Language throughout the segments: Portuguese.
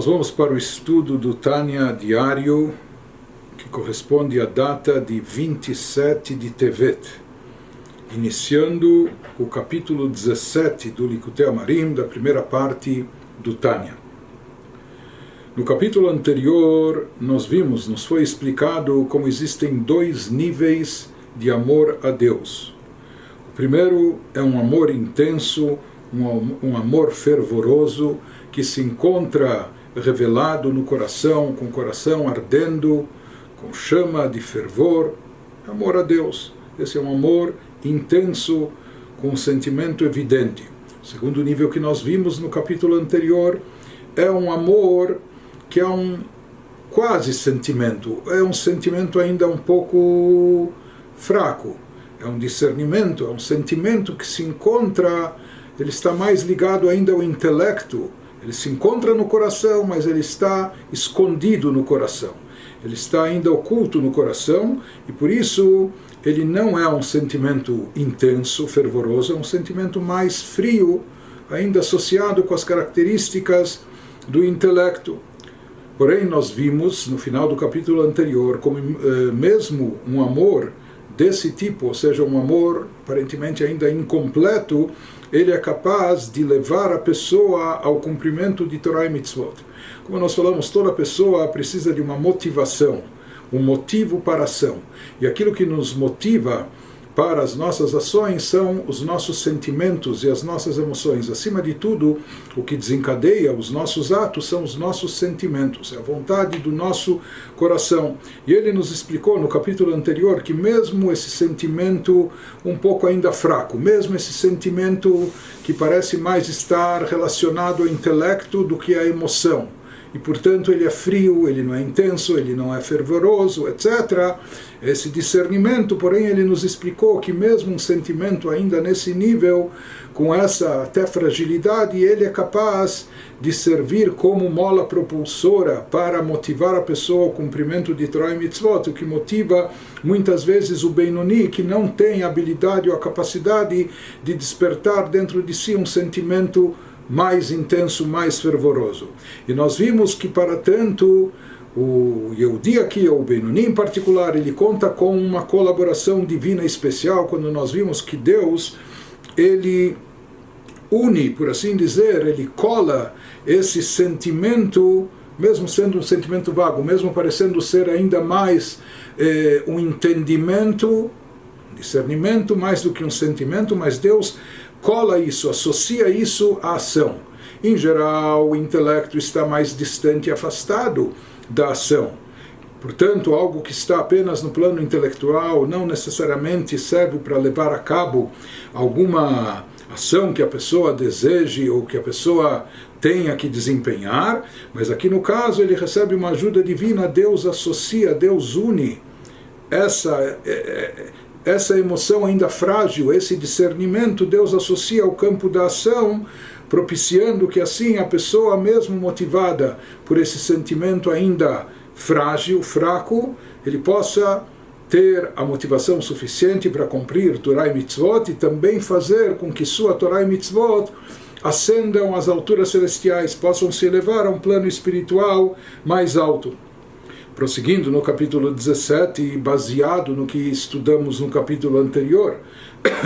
Nós vamos para o estudo do Tânia diário, que corresponde à data de 27 de Tevet, iniciando o capítulo 17 do Likutei Amarim, da primeira parte do Tânia. No capítulo anterior, nos foi explicado como existem dois níveis de amor a Deus. O primeiro é um amor intenso, um amor fervoroso, que se encontra revelado no coração, com o coração ardendo, com chama de fervor, amor a Deus. Esse é um amor intenso, com um sentimento evidente. O segundo nível que nós vimos no capítulo anterior é um amor que é um quase sentimento, é um sentimento ainda um pouco fraco, é um discernimento, é um sentimento que se encontra, ele está mais ligado ainda ao intelecto. Ele se encontra no coração, mas ele está escondido no coração. Ele está ainda oculto no coração, e por isso ele não é um sentimento intenso, fervoroso, é um sentimento mais frio, ainda associado com as características do intelecto. Porém, nós vimos no final do capítulo anterior como mesmo um amor desse tipo, ou seja, um amor aparentemente ainda incompleto, ele é capaz de levar a pessoa ao cumprimento de Torah e Mitzvot. Como nós falamos, toda pessoa precisa de uma motivação, um motivo para a ação. E aquilo que nos motiva para as nossas ações são os nossos sentimentos e as nossas emoções. Acima de tudo, o que desencadeia os nossos atos são os nossos sentimentos, é a vontade do nosso coração. E ele nos explicou no capítulo anterior que mesmo esse sentimento um pouco ainda fraco, mesmo esse sentimento que parece mais estar relacionado ao intelecto do que à emoção, e portanto ele é frio, ele não é intenso, ele não é fervoroso, etc. Esse discernimento, porém, ele nos explicou que mesmo um sentimento ainda nesse nível, com essa até fragilidade, ele é capaz de servir como mola propulsora para motivar a pessoa ao cumprimento de Torah e Mitzvot, o que motiva muitas vezes o Benoni, que não tem a habilidade ou a capacidade de despertar dentro de si um sentimento mais intenso, mais fervoroso. E nós vimos que, para tanto, o Yehudi aqui, o Benoni em particular, ele conta com uma colaboração divina especial, quando nós vimos que Deus, ele une, por assim dizer, ele cola esse sentimento, mesmo sendo um sentimento vago, mesmo parecendo ser ainda mais um entendimento, discernimento, mais do que um sentimento, mas Deus cola isso, associa isso à ação. Em geral, o intelecto está mais distante e afastado da ação. Portanto, algo que está apenas no plano intelectual não necessariamente serve para levar a cabo alguma ação que a pessoa deseje ou que a pessoa tenha que desempenhar, mas aqui no caso ele recebe uma ajuda divina, Deus associa, Deus une essa emoção ainda frágil, esse discernimento, Deus associa ao campo da ação, propiciando que assim a pessoa, mesmo motivada por esse sentimento ainda frágil, fraco, ele possa ter a motivação suficiente para cumprir Torah e Mitzvot e também fazer com que sua Torah e Mitzvot ascendam às alturas celestiais, possam se elevar a um plano espiritual mais alto. Prosseguindo no capítulo 17, baseado no que estudamos no capítulo anterior,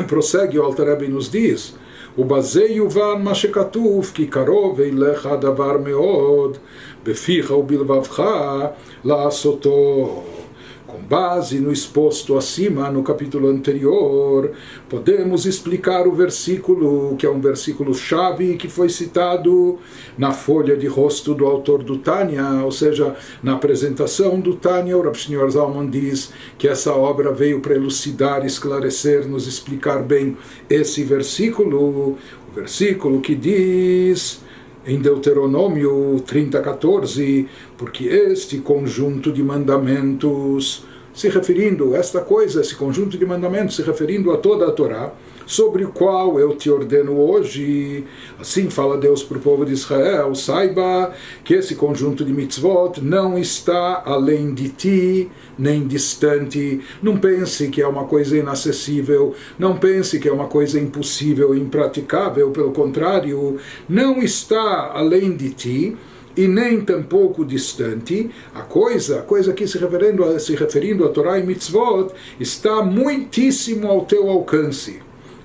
prossegue o Alter Rebbe e nos diz: o baseio van mashekatuf ki karov eilecha davar meod beficha ubilvavcha la'asoto. Com base no exposto acima no capítulo anterior, podemos explicar o versículo, que é um versículo-chave que foi citado na folha de rosto do autor do Tânia, ou seja, na apresentação do Tânia, o Rav Shneur Zalman diz que essa obra veio para elucidar, esclarecer, nos explicar bem esse versículo, o versículo que diz em Deuteronômio 30:14, porque este conjunto de mandamentos, se referindo a esta coisa, esse conjunto de mandamentos, se referindo a toda a Torá, sobre o qual eu te ordeno hoje, assim fala Deus para o povo de Israel, saiba que esse conjunto de mitzvot não está além de ti, nem distante. Não pense que é uma coisa inacessível, não pense que é uma coisa impossível, impraticável, pelo contrário, não está além de ti, e nem tampouco distante. A coisa aqui se referindo a Torá e Mitzvot, está muitíssimo ao teu alcance,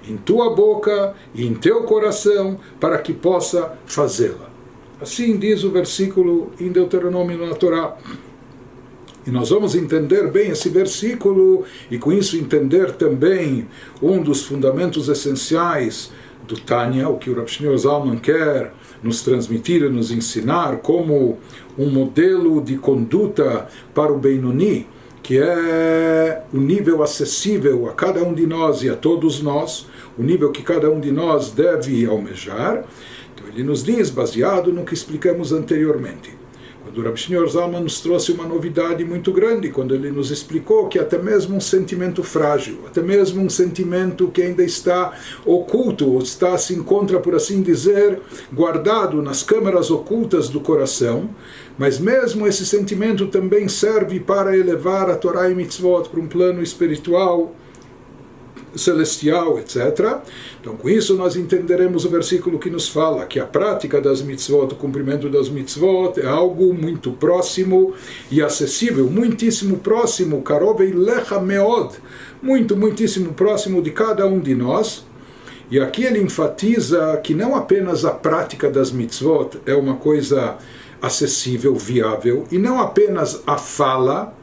em tua boca e em teu coração, para que possa fazê-la. Assim diz o versículo em Deuteronômio na Torá. E nós vamos entender bem esse versículo, e com isso entender também um dos fundamentos essenciais do Tânia, o que o Rav Shneur Zalman quer nos transmitir e nos ensinar como um modelo de conduta para o Beinoni, que é o nível acessível a cada um de nós e a todos nós, o nível que cada um de nós deve almejar. Então ele nos diz, baseado no que explicamos anteriormente, quando o Rav Shneur Zalman nos trouxe uma novidade muito grande, quando ele nos explicou que até mesmo um sentimento frágil, até mesmo um sentimento que ainda está oculto, ou se encontra, por assim dizer, guardado nas câmaras ocultas do coração, mas mesmo esse sentimento também serve para elevar a Torá e Mitzvot para um plano espiritual, celestial, etc. Então, com isso nós entenderemos o versículo que nos fala que a prática das mitzvot, o cumprimento das mitzvot, é algo muito próximo e acessível, muitíssimo próximo, karov eilecha meod, muitíssimo próximo de cada um de nós. E aqui ele enfatiza que não apenas a prática das mitzvot é uma coisa acessível, viável, e não apenas a falar,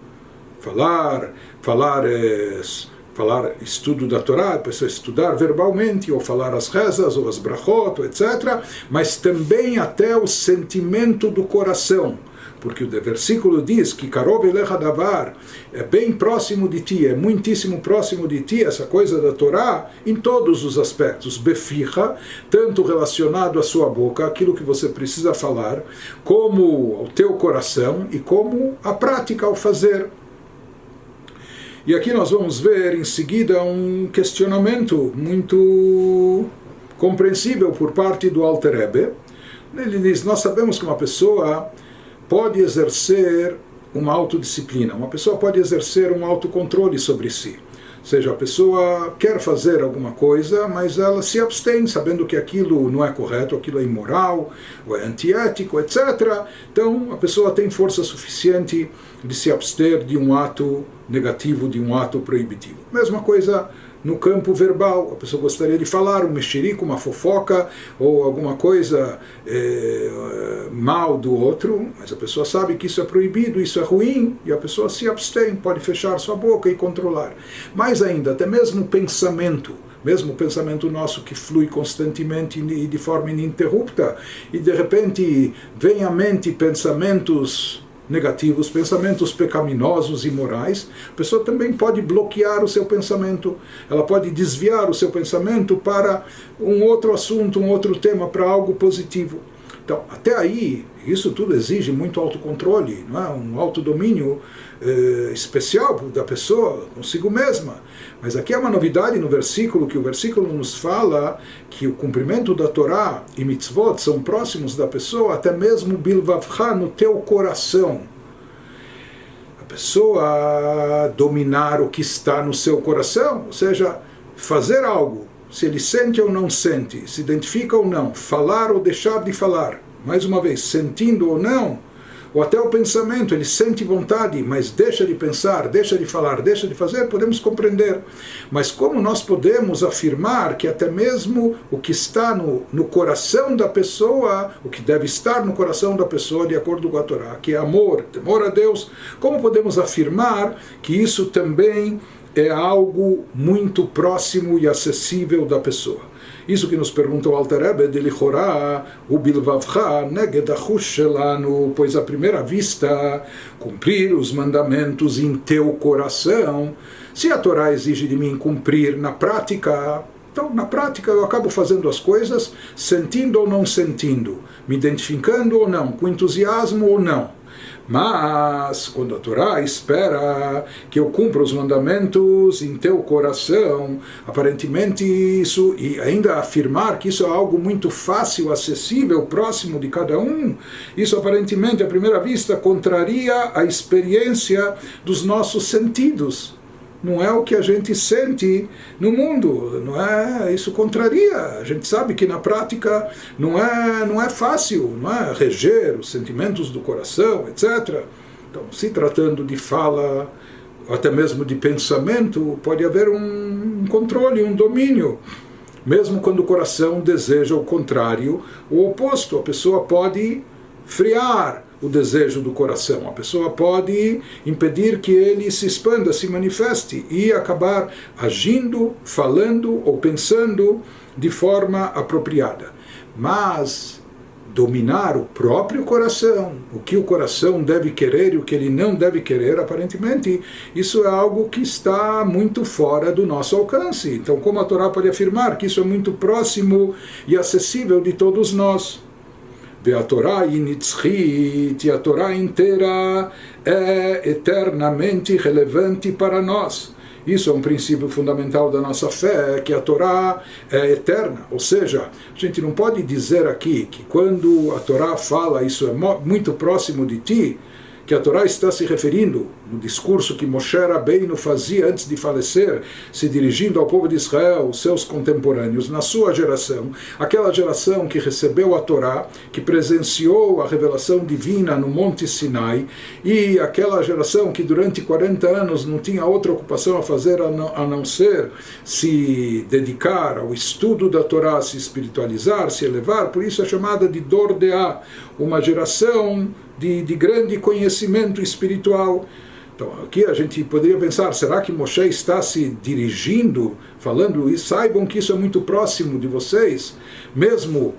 estudo da Torá, a pessoa estudar verbalmente, ou falar as rezas, ou as brachot, etc., mas também até o sentimento do coração, porque o versículo diz que Karov elecha davar é bem próximo de ti, é muitíssimo próximo de ti, essa coisa da Torá, em todos os aspectos, beficha, tanto relacionado à sua boca, aquilo que você precisa falar, como ao teu coração, e como a prática ao fazer. E aqui nós vamos ver em seguida um questionamento muito compreensível por parte do Alter Rebbe. Ele diz, nós sabemos que uma pessoa pode exercer uma autodisciplina, uma pessoa pode exercer um autocontrole sobre si. Ou seja, a pessoa quer fazer alguma coisa, mas ela se abstém, sabendo que aquilo não é correto, aquilo é imoral, ou é antiético, etc. Então, a pessoa tem força suficiente de se abster de um ato negativo, de um ato proibitivo. Mesma coisa no campo verbal, a pessoa gostaria de falar um mexerico, uma fofoca, ou alguma coisa mal do outro, mas a pessoa sabe que isso é proibido, isso é ruim, e a pessoa se abstém, pode fechar sua boca e controlar. Mais ainda, até mesmo o pensamento nosso que flui constantemente e de forma ininterrupta, e de repente vem à mente pensamentos negativos, pensamentos pecaminosos e imorais, a pessoa também pode bloquear o seu pensamento, ela pode desviar o seu pensamento para um outro assunto, um outro tema, para algo positivo. Então, até aí, isso tudo exige muito autocontrole, não é? Um autodomínio especial da pessoa consigo mesma. Mas aqui é uma novidade no versículo, que o versículo nos fala que o cumprimento da Torá e mitzvot são próximos da pessoa, até mesmo bilvavcha, no teu coração. A pessoa dominar o que está no seu coração, ou seja, fazer algo, se ele sente ou não sente, se identifica ou não, falar ou deixar de falar, mais uma vez, sentindo ou não, ou até o pensamento, ele sente vontade, mas deixa de pensar, deixa de falar, deixa de fazer, podemos compreender. Mas como nós podemos afirmar que até mesmo o que está no coração da pessoa, o que deve estar no coração da pessoa, de acordo com a Torá, que é amor, temor a Deus, como podemos afirmar que isso também é algo muito próximo e acessível da pessoa? Isso que nos pergunta o Alter Rebbe, de Lichorá, o Bilvavcha, Neged Achush Shelanu, pois à primeira vista, cumprir os mandamentos em teu coração, se a Torá exige de mim cumprir na prática, então na prática eu acabo fazendo as coisas, sentindo ou não sentindo, me identificando ou não, com entusiasmo ou não. Mas, quando a Torá espera que eu cumpra os mandamentos em teu coração, aparentemente isso, e ainda afirmar que isso é algo muito fácil, acessível, próximo de cada um, isso aparentemente, à primeira vista, contraria a experiência dos nossos sentidos. não é o que a gente sente no mundo, não é? Isso contraria. A gente sabe que na prática não é fácil, não é? Reger os sentimentos do coração, etc. Então, se tratando de fala, ou até mesmo de pensamento, pode haver um controle, um domínio. Mesmo quando o coração deseja o contrário, o oposto, a pessoa pode frear o desejo do coração, a pessoa pode impedir que ele se expanda, se manifeste e acabar agindo, falando ou pensando de forma apropriada. Mas dominar o próprio coração, o que o coração deve querer e o que ele não deve querer, aparentemente, isso é algo que está muito fora do nosso alcance. Então, como a Torá pode afirmar que isso é muito próximo e acessível de todos nós? A Torá e a Torá inteira é eternamente relevante para nós. Isso é um princípio fundamental da nossa fé, que a Torá é eterna. Ou seja, a gente não pode dizer aqui que quando a Torá fala isso é muito próximo de ti, que a Torá está se referindo no discurso que Moshe Rabbeinu fazia antes de falecer, se dirigindo ao povo de Israel, os seus contemporâneos, na sua geração, aquela geração que recebeu a Torá, que presenciou a revelação divina no Monte Sinai, e aquela geração que durante 40 anos não tinha outra ocupação a fazer a não ser se dedicar ao estudo da Torá, se espiritualizar, se elevar. Por isso é chamada de Dor Deá, uma geração de grande conhecimento espiritual. Então aqui a gente poderia pensar, será que Moshe está se dirigindo, falando, e saibam que isso é muito próximo de vocês, mesmo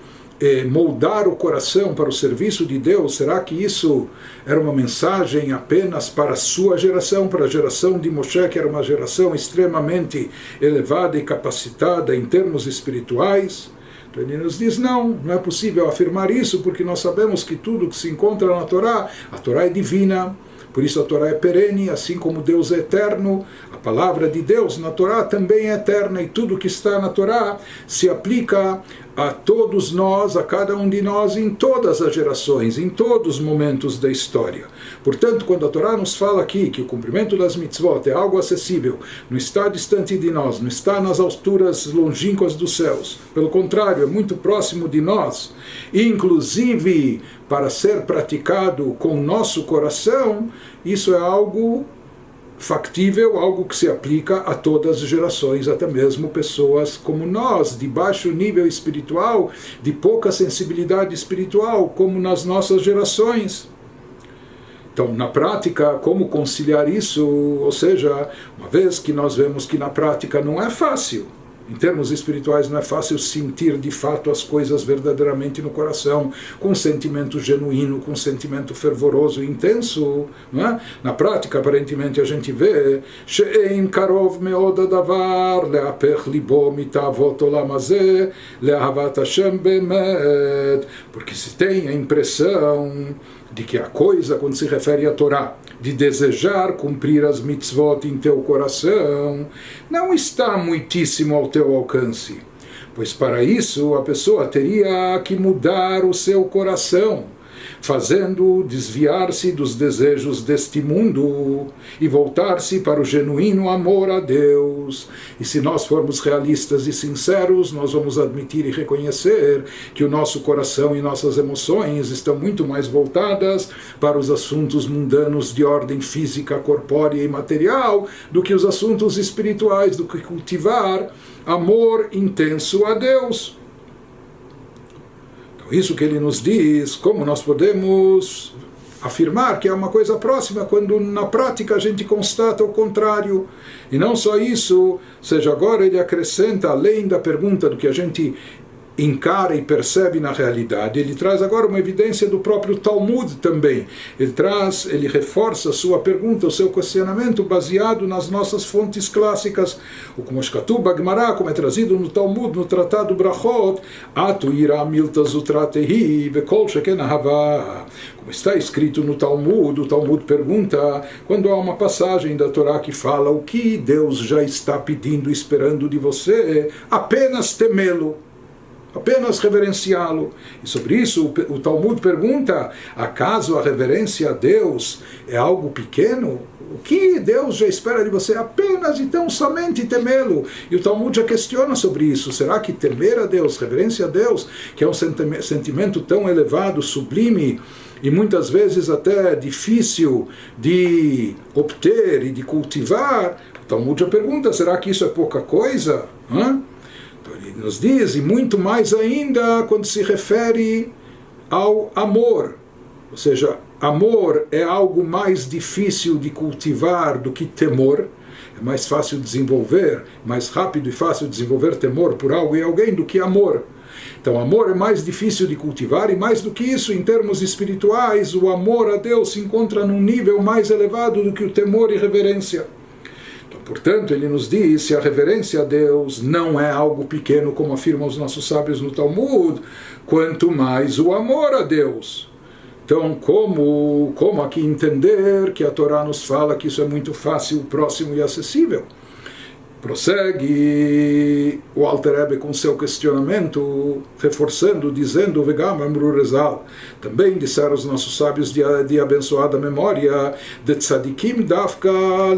moldar o coração para o serviço de Deus, será que isso era uma mensagem apenas para a sua geração, para a geração de Moshe, que era uma geração extremamente elevada e capacitada em termos espirituais? Então ele nos diz, não é possível afirmar isso, porque nós sabemos que tudo que se encontra na Torá, a Torá é divina, por isso a Torá é perene, assim como Deus é eterno, a palavra de Deus na Torá também é eterna, e tudo que está na Torá se aplica a todos nós, a cada um de nós, em todas as gerações, em todos os momentos da história. Portanto, quando a Torá nos fala aqui que o cumprimento das mitzvot é algo acessível, não está distante de nós, não está nas alturas longínquas dos céus, pelo contrário, é muito próximo de nós, inclusive para ser praticado com o nosso coração, isso é algo factível, algo que se aplica a todas as gerações, até mesmo pessoas como nós, de baixo nível espiritual, de pouca sensibilidade espiritual, como nas nossas gerações. Então, na prática, como conciliar isso? Ou seja, uma vez que nós vemos que na prática não é fácil, em termos espirituais não é fácil sentir de fato as coisas verdadeiramente no coração, com sentimento genuíno, com sentimento fervoroso e intenso, não é? Na prática, aparentemente, a gente vê she'ein karov meod hadavar le'apech libo mitavot olam hazeh le'ahavat Hashem bemet, porque se tem a impressão de que a coisa, quando se refere à Torá, de desejar cumprir as mitzvot em teu coração, não está muitíssimo ao teu alcance. Pois para isso a pessoa teria que mudar o seu coração, fazendo desviar-se dos desejos deste mundo e voltar-se para o genuíno amor a Deus. E se nós formos realistas e sinceros, nós vamos admitir e reconhecer que o nosso coração e nossas emoções estão muito mais voltadas para os assuntos mundanos de ordem física, corpórea e material do que os assuntos espirituais, do que cultivar amor intenso a Deus. Isso que ele nos diz, como nós podemos afirmar que é uma coisa próxima, quando na prática a gente constata o contrário. E não só isso, ou seja, agora ele acrescenta, além da pergunta do que a gente encara e percebe na realidade, ele traz agora uma evidência do próprio Talmud também. Ele reforça a sua pergunta, o seu questionamento baseado nas nossas fontes clássicas. O como Shkatuv Bagmará, como é trazido no Talmud, no Tratado Brachot, Atu ira milta zutratehi vekol sheken ahava. Como está escrito no Talmud, o Talmud pergunta, quando há uma passagem da Torá que fala o que Deus já está pedindo, esperando de você, apenas temê-lo. apenas reverenciá-lo. E sobre isso o Talmud pergunta, acaso a reverência a Deus é algo pequeno? O que Deus já espera de você? Apenas e tão somente temê-lo. E o Talmud já questiona sobre isso. Será que temer a Deus, reverência a Deus, que é um sentimento tão elevado, sublime, e muitas vezes até difícil de obter e de cultivar, o Talmud já pergunta, será que isso é pouca coisa? Então ele nos diz, e muito mais ainda quando se refere ao amor. Ou seja, amor é algo mais difícil de cultivar do que temor. É mais fácil desenvolver, mais rápido e fácil desenvolver temor por algo e alguém do que amor. Então, amor é mais difícil de cultivar, e mais do que isso, em termos espirituais, o amor a Deus se encontra num nível mais elevado do que o temor e reverência. Então, portanto, ele nos diz, se a reverência a Deus não é algo pequeno, como afirmam os nossos sábios no Talmud, quanto mais o amor a Deus. Então, como aqui entender que a Torá nos fala que isso é muito fácil, próximo e acessível? Prossegue o Alter Rebbe com seu questionamento, reforçando, dizendo, Vegam Amru Rezal, também disseram os nossos sábios de abençoada memória, de tzadikim davka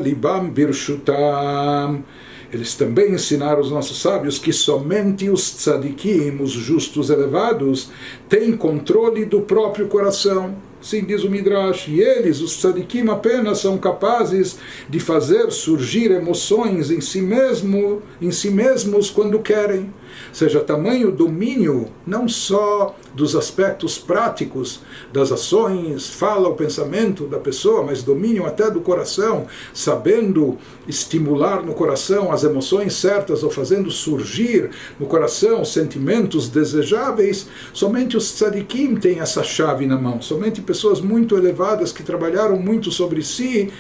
libam birshutam. Eles também ensinaram os nossos sábios que somente os tzadikim, os justos elevados, têm controle do próprio coração. Sim, diz o Midrash, e eles, os tzadikim, apenas são capazes de fazer surgir emoções em si mesmos quando querem. Ou seja, tamanho domínio, não só dos aspectos práticos das ações, fala o pensamento da pessoa, mas domínio até do coração, sabendo estimular no coração as emoções certas, ou fazendo surgir no coração sentimentos desejáveis. Somente os tzadikim têm essa chave na mão, somente pessoas muito elevadas que trabalharam muito sobre si,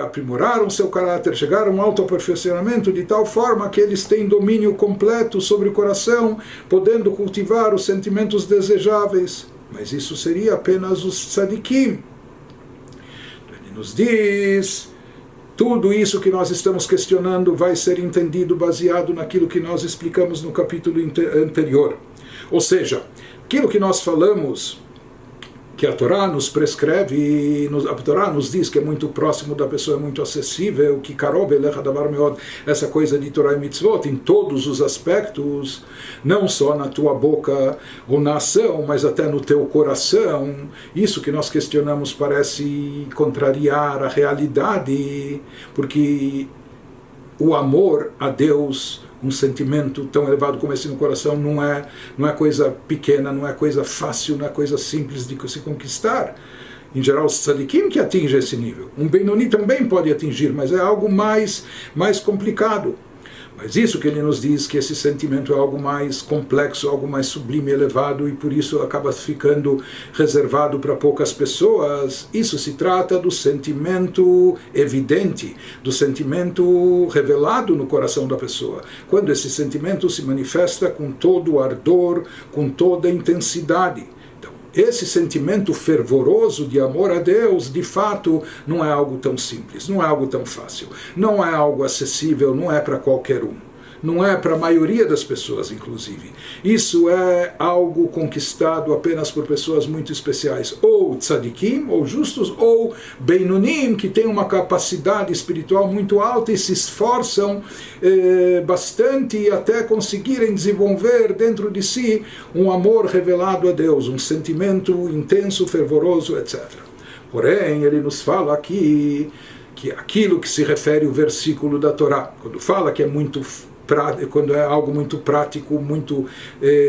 aprimoraram seu caráter, chegaram ao autoaperfeiçoamento de tal forma que eles têm domínio completo sobre o coração, podendo cultivar os sentimentos desejáveis. Mas isso seria apenas os tzadikim. Ele nos diz, tudo isso que nós estamos questionando vai ser entendido baseado naquilo que nós explicamos no capítulo anterior. Ou seja, aquilo que nós falamos, que a Torá nos prescreve, a Torá nos diz que é muito próximo da pessoa, é muito acessível, que karov elecha davar meod, essa coisa de Torá e mitzvot, em todos os aspectos, não só na tua boca ou na ação, mas até no teu coração. Isso que nós questionamos parece contrariar a realidade, porque o amor a Deus, um sentimento tão elevado como esse no coração, não é coisa pequena, não é coisa fácil, não é coisa simples de se conquistar. Em geral, os tzadikim que atingem esse nível. Um Benoni também pode atingir, mas é algo mais complicado. Mas isso que ele nos diz, que esse sentimento é algo mais complexo, algo mais sublime, elevado, e por isso acaba ficando reservado para poucas pessoas. Isso se trata do sentimento evidente, do sentimento revelado no coração da pessoa. Quando esse sentimento se manifesta com todo o ardor, com toda a intensidade. Esse sentimento fervoroso de amor a Deus, de fato, não é algo tão simples, não é algo tão fácil, não é algo acessível, não é para qualquer um. Não é para a maioria das pessoas, inclusive. Isso é algo conquistado apenas por pessoas muito especiais, ou tzadikim, ou justos, ou beinonim, que têm uma capacidade espiritual muito alta e se esforçam bastante até conseguirem desenvolver dentro de si um amor revelado a Deus, um sentimento intenso, fervoroso, etc. Porém, ele nos fala aqui que aquilo que se refere ao versículo da Torá, quando fala que é muito quando é algo muito prático, muito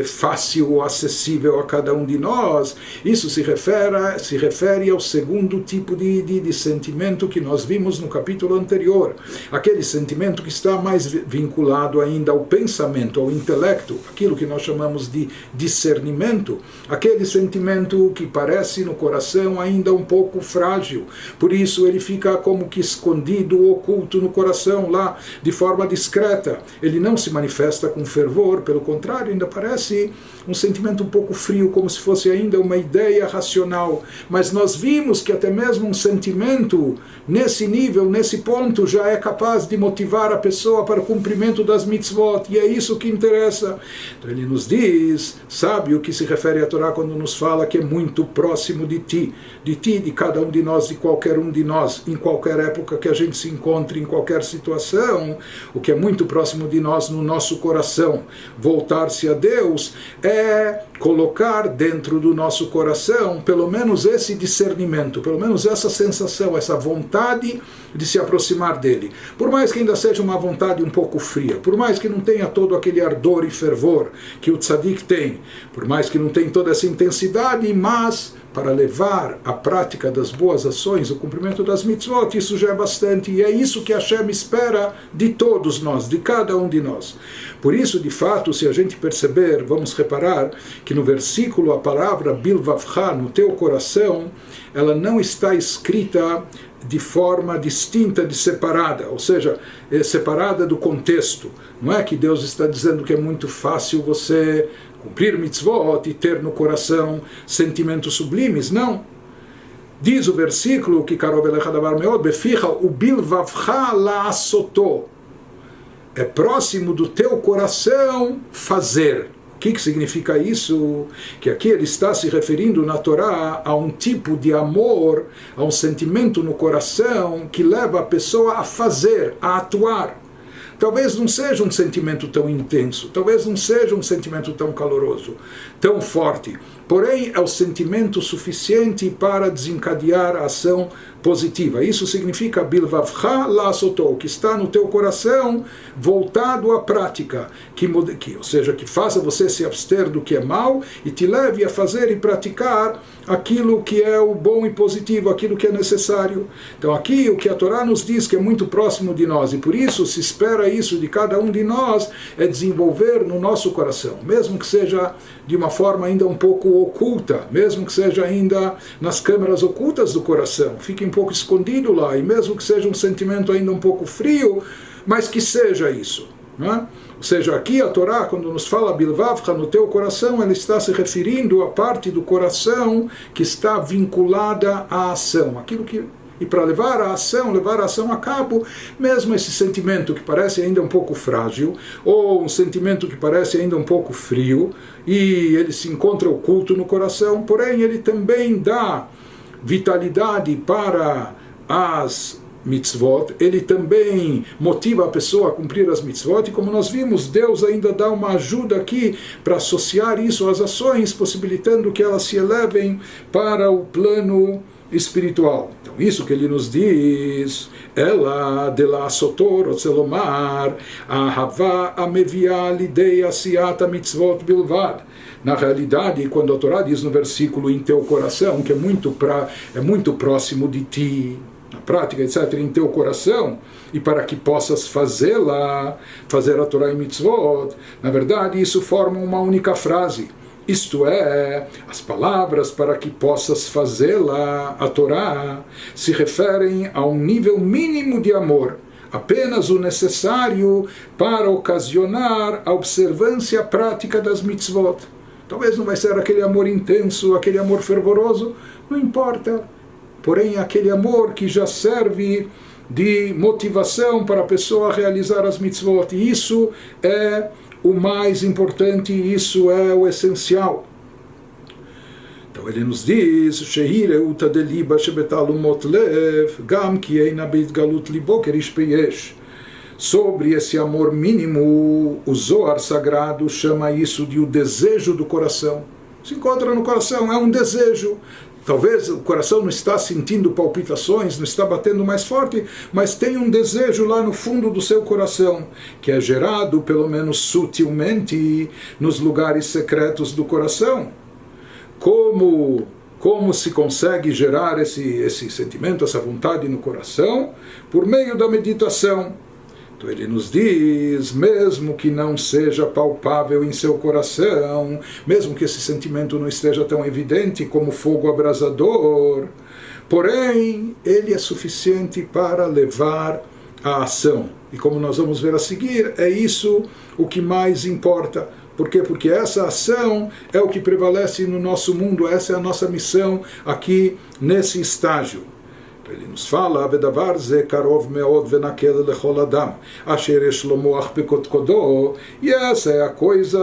fácil, acessível a cada um de nós, isso se refere ao segundo tipo de sentimento que nós vimos no capítulo anterior. Aquele sentimento que está mais vinculado ainda ao pensamento, ao intelecto, aquilo que nós chamamos de discernimento, aquele sentimento que parece no coração ainda um pouco frágil. Por isso ele fica como que escondido, oculto no coração lá, de forma discreta. ele não se manifesta com fervor, pelo contrário, ainda parece um sentimento um pouco frio, como se fosse ainda uma ideia racional. Mas nós vimos que até mesmo um sentimento nesse nível, nesse ponto, já é capaz de motivar a pessoa para o cumprimento das mitzvot, e é isso que interessa. Então ele nos diz, sabe o que se refere à Torá quando nos fala que é muito próximo de ti, de cada um de nós, de qualquer um de nós, em qualquer época que a gente se encontre, em qualquer situação, o que é muito próximo de nós no nosso coração. Voltar-se a Deus é colocar dentro do nosso coração pelo menos esse discernimento, pelo menos essa sensação, essa vontade de se aproximar dele. Por mais que ainda seja uma vontade um pouco fria, por mais que não tenha todo aquele ardor e fervor que o tzadik tem, por mais que não tenha toda essa intensidade, mas para levar a prática das boas ações, o cumprimento das mitzvot, isso já é bastante, e é isso que Hashem espera de todos nós, de cada um de nós. Por isso, de fato, se a gente perceber, vamos reparar que no versículo a palavra bilvavcha, no teu coração, ela não está escrita de forma distinta, separada, ou seja, separada do contexto. Não é que Deus está dizendo que é muito fácil você cumprir mitzvot e ter no coração sentimentos sublimes, não. Diz o versículo que Karov elecha davar meod beficha ubilvavcha la'asoto, é próximo do teu coração fazer. O que significa isso? Que aqui ele está se referindo na Torá a um tipo de amor, a um sentimento no coração que leva a pessoa a fazer, a atuar. Talvez não seja um sentimento tão intenso, talvez não seja um sentimento tão caloroso, tão forte, porém é o sentimento suficiente para desencadear a ação positiva. Isso significa bilvavcha la'asoto, que está no teu coração voltado à prática, ou seja, que faça você se abster do que é mal e te leve a fazer e praticar aquilo que é o bom e positivo, aquilo que é necessário. Então aqui o que a Torá nos diz que é muito próximo de nós, e por isso se espera isso de cada um de nós, é desenvolver no nosso coração, mesmo que seja de uma forma ainda um pouco oculta, mesmo que seja ainda nas câmaras ocultas do coração, fique um pouco escondido lá, e mesmo que seja um sentimento ainda um pouco frio, mas que seja isso, né? Ou seja, aqui a Torá, quando nos fala bilvavcha, no teu coração, ela está se referindo à parte do coração que está vinculada à ação, aquilo que... E para levar a ação a cabo, mesmo esse sentimento que parece ainda um pouco frágil, ou um sentimento que parece ainda um pouco frio, e ele se encontra oculto no coração, porém ele também dá vitalidade para as mitzvot, ele também motiva a pessoa a cumprir as mitzvot, e como nós vimos, Deus ainda dá uma ajuda aqui para associar isso às ações, possibilitando que elas se elevem para o plano espiritual. Então isso que ele nos diz, ela de la sotor otzelomar ahava amevia lidei asiata mitzvot bilvad. Na realidade, quando a Torá diz no versículo em teu coração, que é muito próximo de ti, na prática, etc., em teu coração, e para que possas fazer a Torá e mitzvot, na verdade isso forma uma única frase. Isto é, as palavras para que possas fazê-la, a Torá, se referem a um nível mínimo de amor, apenas o necessário para ocasionar a observância prática das mitzvot. Talvez não vai ser aquele amor intenso, aquele amor fervoroso, não importa. Porém, aquele amor que já serve de motivação para a pessoa realizar as mitzvot. E isso é o mais importante, isso é o essencial. Então ele nos diz, Shehi reuta de liba shebetalumot lev, gam ki eina beitgalut libo kerish peyesh. Sobre esse amor mínimo, o Zohar Sagrado chama isso de o desejo do coração. Se encontra no coração, é um desejo. Talvez o coração não está sentindo palpitações, não está batendo mais forte, mas tem um desejo lá no fundo do seu coração, que é gerado, pelo menos sutilmente, nos lugares secretos do coração. Como se consegue gerar esse sentimento, essa vontade no coração? Por meio da meditação. Então ele nos diz, mesmo que não seja palpável em seu coração, mesmo que esse sentimento não esteja tão evidente como fogo abrasador, porém, ele é suficiente para levar a ação. E como nós vamos ver a seguir, é isso o que mais importa. Por quê? Porque essa ação é o que prevalece no nosso mundo, essa é a nossa missão aqui nesse estágio. Ele nos fala, "Vedavar ze karov meod venakel lechol adam, asher yesh lo moach bekotkodo", e essa é a coisa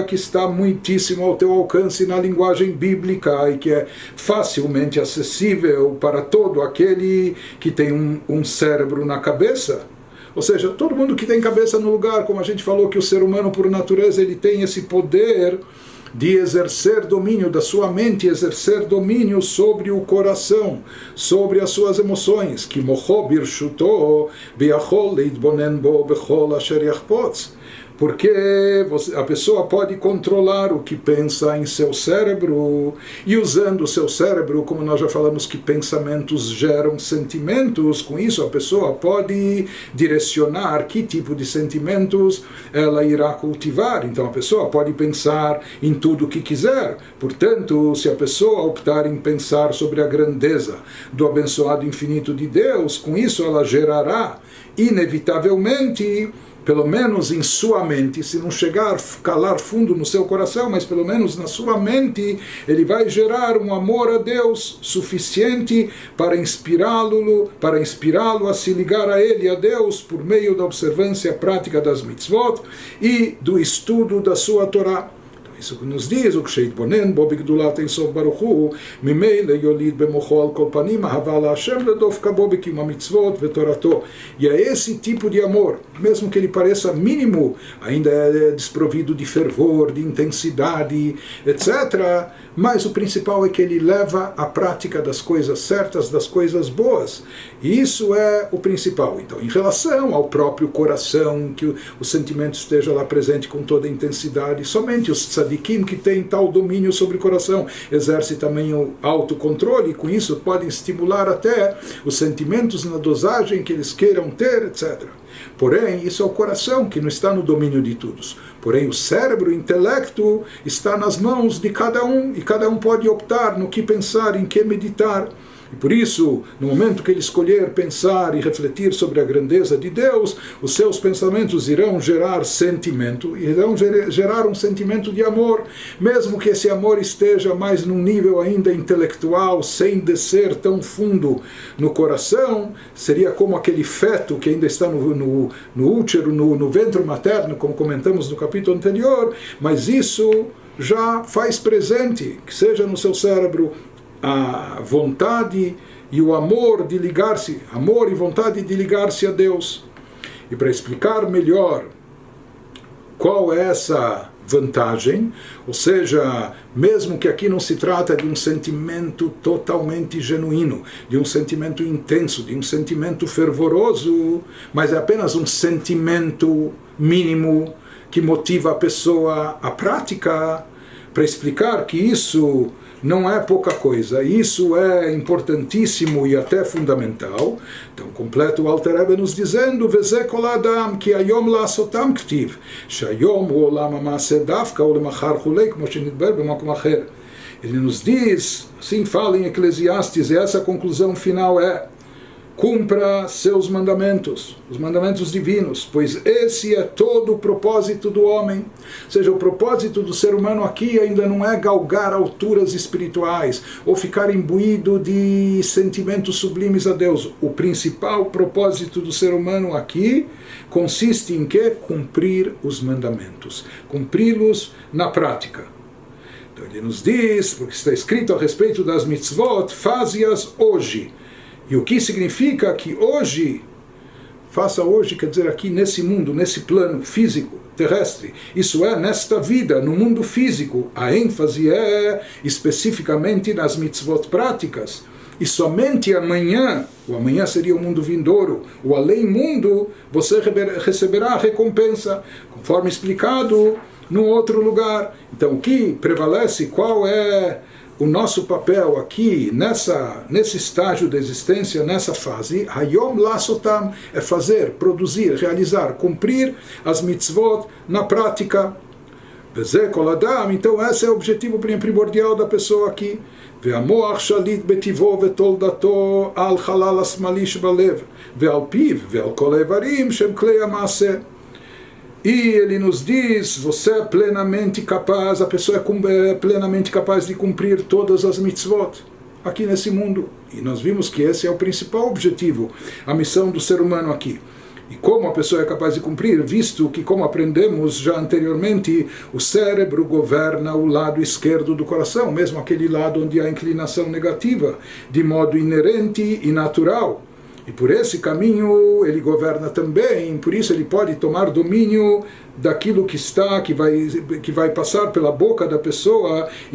que está muitíssimo ao teu alcance na linguagem bíblica e que é facilmente acessível para todo aquele que tem um cérebro na cabeça. Ou seja, todo mundo que tem cabeça no lugar, como a gente falou que o ser humano por natureza ele tem esse poder de exercer domínio da sua mente, exercer domínio sobre o coração, sobre as suas emoções, que mocho birshuto viachol leitbonen bo bechol asher yachpotz. Porque a pessoa pode controlar o que pensa em seu cérebro, e usando o seu cérebro, como nós já falamos que pensamentos geram sentimentos, com isso a pessoa pode direcionar que tipo de sentimentos ela irá cultivar. Então a pessoa pode pensar em tudo o que quiser. Portanto, se a pessoa optar em pensar sobre a grandeza do abençoado infinito de Deus, com isso ela gerará inevitavelmente, pelo menos em sua mente, se não chegar a calar fundo no seu coração, mas pelo menos na sua mente, ele vai gerar um amor a Deus suficiente para inspirá-lo a se ligar a Ele, a Deus, por meio da observância prática das mitzvot e do estudo da sua Torá. Isso que nos diz, o ksheitbonen bo bigdulat ensof baruch hu, mimele yolid bemocho al kol panim, ahava la Hashem ledofka bo bekim hamitzvot vetorato. E é esse tipo de amor, mesmo que ele pareça mínimo, ainda é desprovido de fervor, de intensidade, etc., mas o principal é que ele leva à prática das coisas certas, das coisas boas. E isso é o principal. Então, em relação ao próprio coração, que o sentimento esteja lá presente com toda a intensidade, somente os tzadikim que têm tal domínio sobre o coração exercem também o autocontrole, e com isso podem estimular até os sentimentos na dosagem que eles queiram ter, etc. Porém, isso é o coração que não está no domínio de todos. Porém, o cérebro, o intelecto, está nas mãos de cada um, e cada um pode optar no que pensar, em que meditar. E por isso, no momento que ele escolher pensar e refletir sobre a grandeza de Deus, os seus pensamentos irão gerar sentimento, irão gerar um sentimento de amor, mesmo que esse amor esteja mais num nível ainda intelectual, sem descer tão fundo no coração. Seria como aquele feto que ainda está no útero, no ventre materno, como comentamos no capítulo anterior, mas isso já faz presente, que seja no seu cérebro, a vontade e o amor de ligar-se, amor e vontade de ligar-se a Deus. E para explicar melhor qual é essa vantagem, ou seja, mesmo que aqui não se trata de um sentimento totalmente genuíno, de um sentimento intenso, de um sentimento fervoroso, mas é apenas um sentimento mínimo que motiva a pessoa à prática, para explicar que isso não é pouca coisa, isso é importantíssimo e até fundamental. Então completa o Alter Rebbe nos dizendo: "Veze kol adam ki hayom la'asotam ktiv, shayom hu olam ha'maaseh davka ulemachar chulei como shenidber b'makom acher." Ele nos diz, assim fala em Eclesiastes, e essa conclusão final é: cumpra seus mandamentos, os mandamentos divinos, pois esse é todo o propósito do homem. Ou seja, o propósito do ser humano aqui ainda não é galgar alturas espirituais ou ficar imbuído de sentimentos sublimes a Deus. O principal propósito do ser humano aqui consiste em quê? Cumprir os mandamentos, cumpri-los na prática. Então ele nos diz, porque está escrito a respeito das mitzvot, faze-as hoje. E o que significa que hoje, faça hoje, quer dizer aqui nesse mundo, nesse plano físico, terrestre, isso é, nesta vida, no mundo físico, a ênfase é especificamente nas mitzvot práticas. E somente amanhã, o amanhã seria o mundo vindouro, o além-mundo, você receberá a recompensa, conforme explicado num outro lugar. Então o que prevalece, qual é o nosso papel aqui, nesse estágio da existência, nessa fase, Hayom Lasotam, é fazer, produzir, realizar, cumprir as mitzvot na prática. Vezé kol adam, então esse é o objetivo primordial da pessoa aqui. והמוח שליט בטבעו ותולדתו על חלל השמאלי שבלב, ועל פיו ועל כל האיברים שהם כלי המעשה. E ele nos diz, você é plenamente capaz, a pessoa é plenamente capaz de cumprir todas as mitzvot aqui nesse mundo. E nós vimos que esse é o principal objetivo, a missão do ser humano aqui. E como a pessoa é capaz de cumprir, visto que, como aprendemos já anteriormente, o cérebro governa o lado esquerdo do coração, mesmo aquele lado onde há inclinação negativa, de modo inerente e natural. E por esse caminho ele governa também, por isso ele pode tomar domínio daquilo que vai passar pela boca da pessoa e